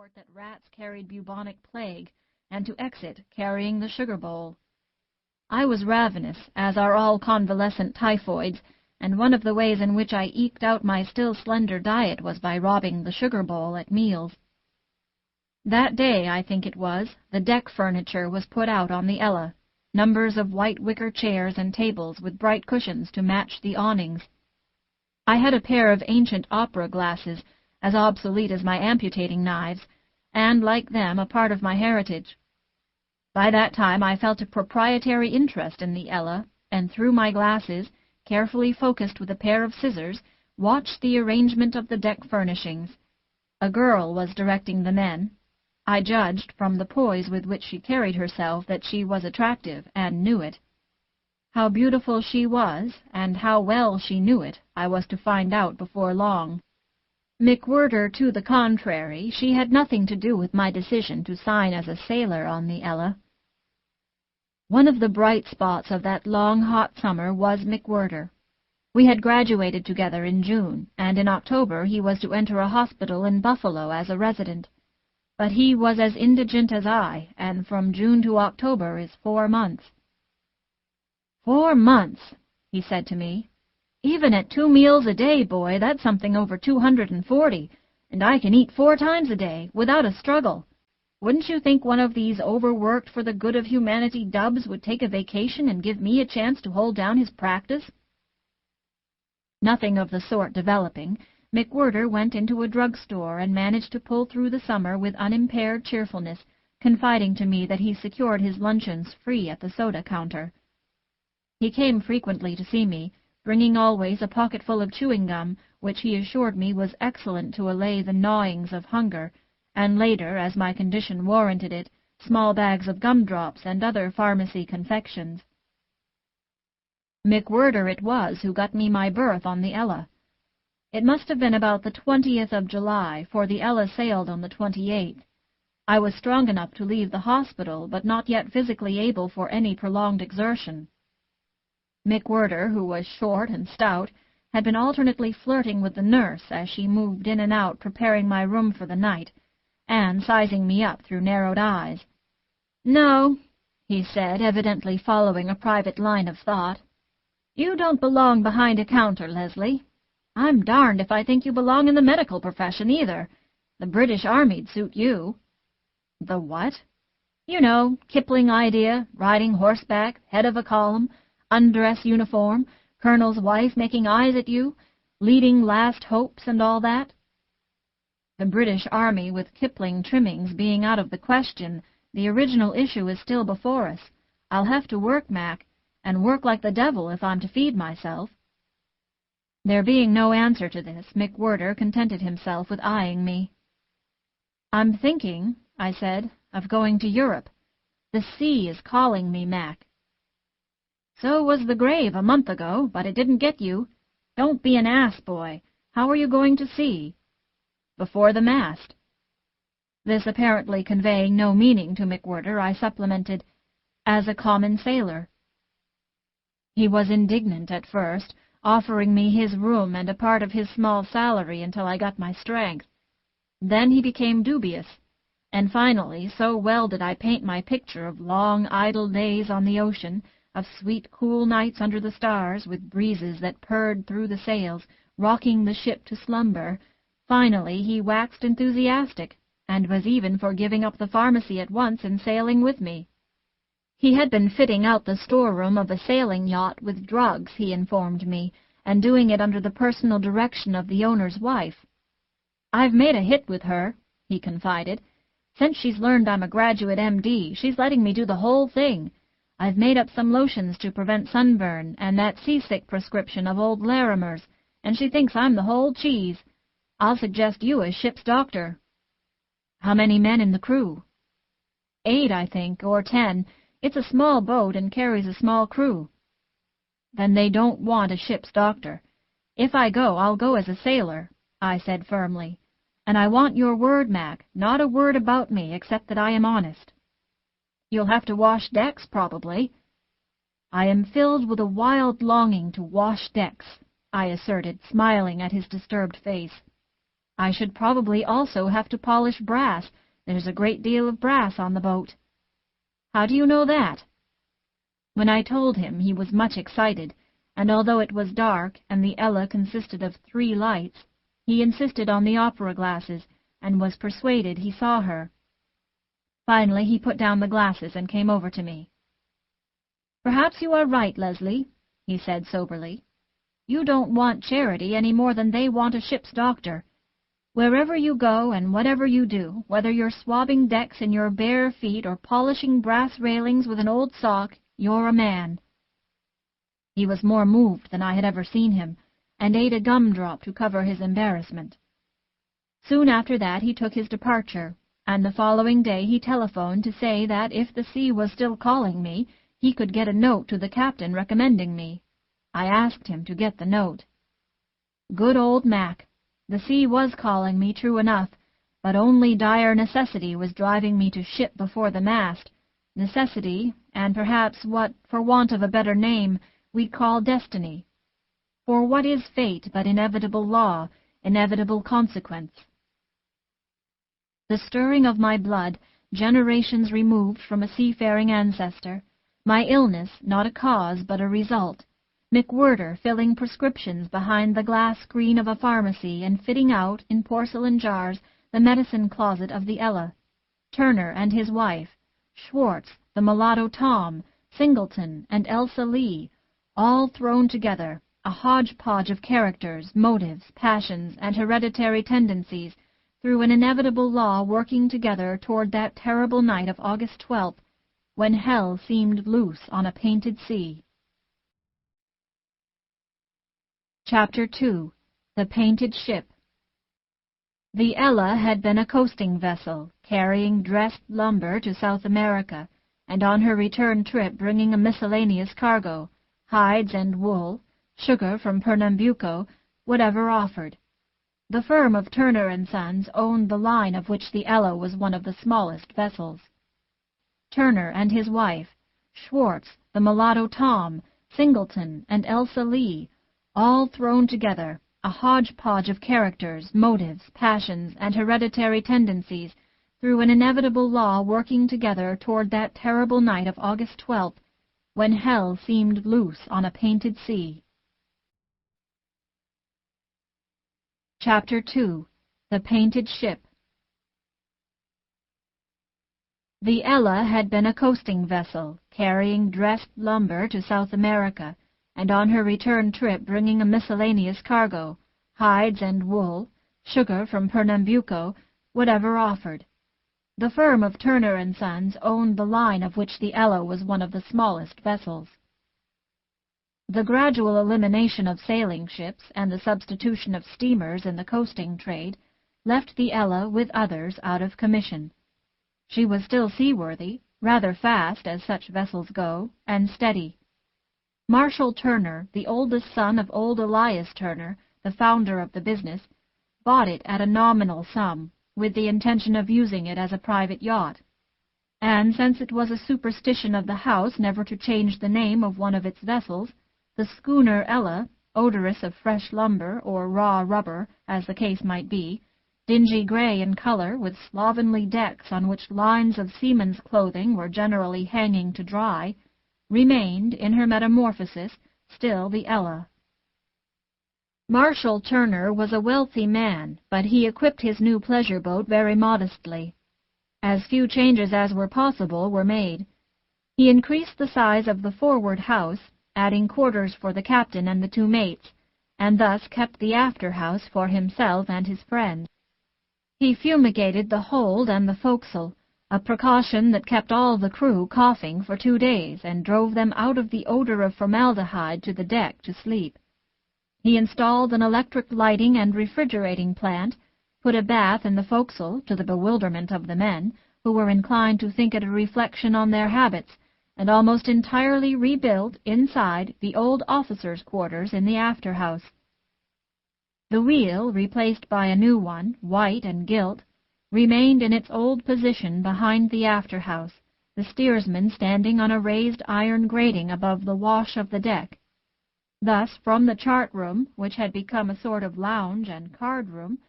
report that rats carried bubonic plague, and to exit carrying the sugar bowl. I was ravenous, as are all convalescent typhoids, and one of the ways in which I eked out my still slender diet was by robbing the sugar bowl at meals. That day, I think it was, the deck furniture was put out on the Ella, numbers of white wicker chairs and tables with bright cushions to match the awnings. I had a pair of ancient opera glasses, as obsolete as my amputating knives, and, like them, a part of my heritage. By that time I felt a proprietary interest in the Ella, and through my glasses, carefully focused with a pair of scissors, watched the arrangement of the deck furnishings. A girl was directing the men. I judged, from the poise with which she carried herself, that she was attractive, and knew it. How beautiful she was, and how well she knew it, I was to find out before long. McWhirter, to the contrary, she had nothing to do with my decision to sign as a sailor on the Ella. One of the bright spots of that long, hot summer was McWhirter. We had graduated together in June, and in October he was to enter a hospital in Buffalo as a resident. But he was as indigent as I, and from June to October is 4 months. 4 months, he said to me. Even at 2 meals a day, boy, that's something over 240, and I can eat 4 times a day, without a struggle. Wouldn't you think one of these overworked for the good of humanity dubs would take a vacation and give me a chance to hold down his practice? Nothing of the sort developing, McWhirter went into a drugstore and managed to pull through the summer with unimpaired cheerfulness, confiding to me that he secured his luncheons free at the soda counter. He came frequently to see me, bringing always a pocketful of chewing gum, which he assured me was excellent to allay the gnawings of hunger, and later, as my condition warranted it, small bags of gumdrops and other pharmacy confections. McWhirter it was who got me my berth on the Ella. It must have been about the 20th of July, for the Ella sailed on the 28th. I was strong enough to leave the hospital, but not yet physically able for any prolonged exertion. McWhirter, who was short and stout, had been alternately flirting with the nurse as she moved in and out preparing my room for the night, and sizing me up through narrowed eyes. "No," he said, evidently following a private line of thought. "You don't belong behind a counter, Leslie. I'm darned if I think you belong in the medical profession, either. The British Army'd suit you." "The what?" "You know, Kipling idea, riding horseback, head of a column, undress uniform, colonel's wife making eyes at you, leading last hopes and all that." The British Army with Kipling trimmings being out of the question, the original issue is still before us. I'll have to work, Mac, and work like the devil if I'm to feed myself. There being no answer to this, McWhirter contented himself with eyeing me. "I'm thinking," I said, "of going to Europe. The sea is calling me, Mac." "So was the grave a month ago, but it didn't get you. Don't be an ass, boy. How are you going to sea?" "Before the mast." This apparently conveying no meaning to McWhirter, I supplemented, "as a common sailor." He was indignant at first, offering me his room and a part of his small salary until I got my strength. Then he became dubious, and finally, so well did I paint my picture of long, idle days on the ocean, of sweet, cool nights under the stars, with breezes that purred through the sails, rocking the ship to slumber. Finally, he waxed enthusiastic, and was even for giving up the pharmacy at once and sailing with me. He had been fitting out the storeroom of a sailing yacht with drugs, he informed me, and doing it under the personal direction of the owner's wife. "I've made a hit with her," he confided. "Since she's learned I'm a graduate M.D., she's letting me do the whole thing. I've made up some lotions to prevent sunburn, and that seasick prescription of old Larimer's, and she thinks I'm the whole cheese. I'll suggest you as ship's doctor." "How many men in the crew?" "8, I think, or 10. It's a small boat and carries a small crew." "Then they don't want a ship's doctor. If I go, I'll go as a sailor," I said firmly. "And I want your word, Mac, not a word about me except that I am honest." "You'll have to wash decks, probably." "I am filled with a wild longing to wash decks," I asserted, smiling at his disturbed face. I should probably also have to polish brass. There's a great deal of brass on the boat." "How do you know that?" When I told him, he was much excited, and although it was dark and the Ella consisted of 3 lights, he insisted on the opera glasses and was persuaded he saw her. Finally he put down the glasses and came over to me. "Perhaps you are right, Leslie," he said soberly. "You don't want charity any more than they want a ship's doctor. Wherever you go and whatever you do, whether you're swabbing decks in your bare feet or polishing brass railings with an old sock, you're a man." He was more moved than I had ever seen him, and ate a gumdrop to cover his embarrassment. Soon after that he took his departure, and the following day he telephoned to say that if the sea was still calling me, he could get a note to the captain recommending me. I asked him to get the note. Good old Mac! The sea was calling me, true enough, but only dire necessity was driving me to ship before the mast, necessity, and perhaps what, for want of a better name, we'd call destiny. For what is fate but inevitable law, inevitable consequence? The stirring of my blood, generations removed from a seafaring ancestor, my illness, not a cause but a result, McWhirter filling prescriptions behind the glass screen of a pharmacy and fitting out, in porcelain jars, the medicine closet of the Ella, Turner and his wife, Schwartz, the mulatto Tom, Singleton, and Elsa Lee, all thrown together, a hodgepodge of characters, motives, passions, and hereditary tendencies, through an inevitable law working together toward that terrible night of August 12th, when hell seemed loose on a painted sea. Chapter 2. The Painted Ship. The Ella had been a coasting vessel, carrying dressed lumber to South America, and on her return trip bringing a miscellaneous cargo, hides and wool, sugar from Pernambuco, whatever offered. The firm of Turner & Sons owned the line of which the Ella was one of the smallest vessels. Turner and his wife, Schwartz, the mulatto Tom, Singleton, and Elsa Lee, all thrown together, a hodgepodge of characters, motives, passions, and hereditary tendencies, through an inevitable law working together toward that terrible night of August 12th, when hell seemed loose on a painted sea. Chapter 2. The Painted Ship. The Ella had been a coasting vessel, carrying dressed lumber to South America, and on her return trip bringing a miscellaneous cargo, hides and wool, sugar from Pernambuco, whatever offered. The firm of Turner & Sons owned the line of which the Ella was one of the smallest vessels. The gradual elimination of sailing ships and the substitution of steamers in the coasting trade left the Ella with others out of commission. She was still seaworthy, rather fast as such vessels go, and steady. Marshall Turner, the oldest son of old Elias Turner, the founder of the business, bought it at a nominal sum, with the intention of using it as a private yacht. And since it was a superstition of the house never to change the name of one of its vessels, the schooner Ella, odorous of fresh lumber or raw rubber, as the case might be, dingy gray in color, with slovenly decks on which lines of seamen's clothing were generally hanging to dry, remained, in her metamorphosis, still the Ella. Marshall Turner was a wealthy man, but he equipped his new pleasure boat very modestly. As few changes as were possible were made. He increased the size of the forward house, adding quarters for the captain and the 2 mates, and thus kept the after house for himself and his friend. He fumigated the hold and the forecastle, a precaution that kept all the crew coughing for 2 days and drove them out of the odor of formaldehyde to the deck to sleep. He installed an electric lighting and refrigerating plant, put a bath in the forecastle, to the bewilderment of the men, who were inclined to think it a reflection on their habits, and almost entirely rebuilt, inside, the old officers' quarters in the after-house. The wheel, replaced by a new one, white and gilt, remained in its old position behind the after-house, the steersman standing on a raised iron grating above the wash of the deck. Thus, from the chart-room, which had become a sort of lounge and card-room,